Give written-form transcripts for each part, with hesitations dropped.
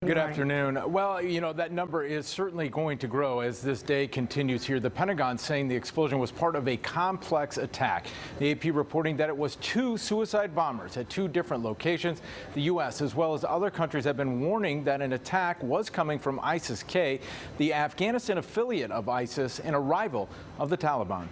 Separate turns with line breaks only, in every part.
Good afternoon. Well, that number is certainly going to grow as this day continues here. The Pentagon saying the explosion was part of a complex attack. The AP reporting that it was two suicide bombers at two different locations. The U.S. as well as other countries have been warning that an attack was coming from ISIS-K, the Afghanistan affiliate of ISIS and a rival of the Taliban.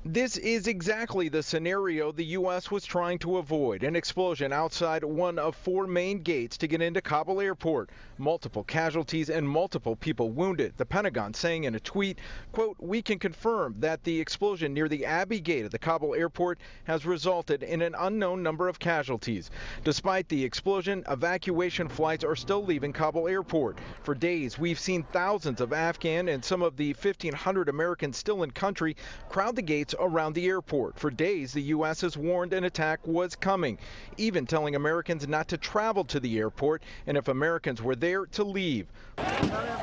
This is exactly the scenario the U.S. was trying to avoid, an explosion outside one of four main gates to get into Kabul airport. Multiple casualties and multiple people wounded. The Pentagon saying in a tweet, quote, "We can confirm that the explosion near the Abbey gate of the Kabul airport has resulted in an unknown number of casualties. Despite the explosion, evacuation flights are still leaving Kabul airport. For days, we've seen thousands of Afghan and some of the 1,500 Americans still in country crowd the gates around the airport. For days, the U.S. has warned an attack was coming, even telling Americans not to travel to the airport and if Americans were there to leave."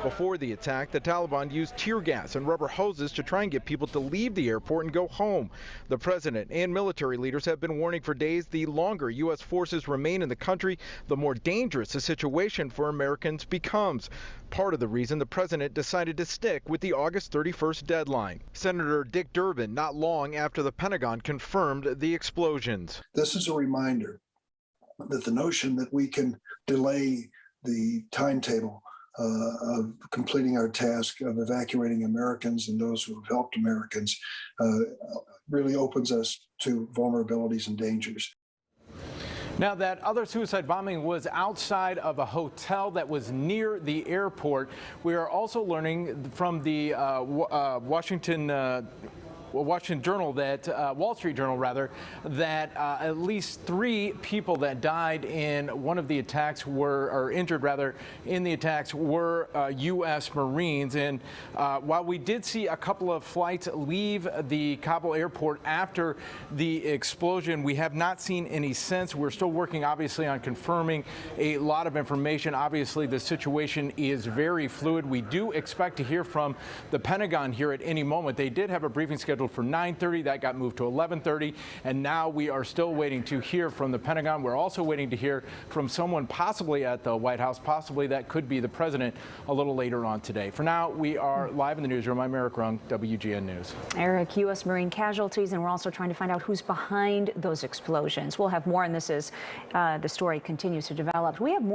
Before the attack, the Taliban used tear gas and rubber hoses to try and get people to leave the airport and go home. The president and military leaders have been warning for days the longer U.S. forces remain in the country, the more dangerous the situation for Americans becomes. Part of the reason the president decided to stick with the August 31st deadline. Senator Dick Durbin not long after the Pentagon confirmed the explosions.
This is a reminder that the notion that we can delay the timetable of completing our task of evacuating Americans and those who have helped Americans really opens us to vulnerabilities and dangers.
Now, that other suicide bombing was outside of a hotel that was near the airport. We are also learning from the Washington Journal that Wall Street Journal rather that at least 3 people that died in one of the attacks or injured rather in the attacks were U.S. Marines. And while we did see a couple of flights leave the Kabul airport after the explosion, we have not seen any since. We're still working obviously on confirming a lot of information. Obviously the situation is very fluid. We do expect to hear from the Pentagon here at any moment. They did have a briefing scheduled for 9:30. That got moved to 11:30, and now we are still waiting to hear from the Pentagon. We're also waiting to hear from someone possibly at the White House. Possibly that could be the president a little later on today. For now, we are live in the newsroom. I'm Eric Rung, WGN News.
Eric, U.S. Marine casualties, and we're also trying to find out who's behind those explosions. We'll have more on this as the story continues to develop. We have more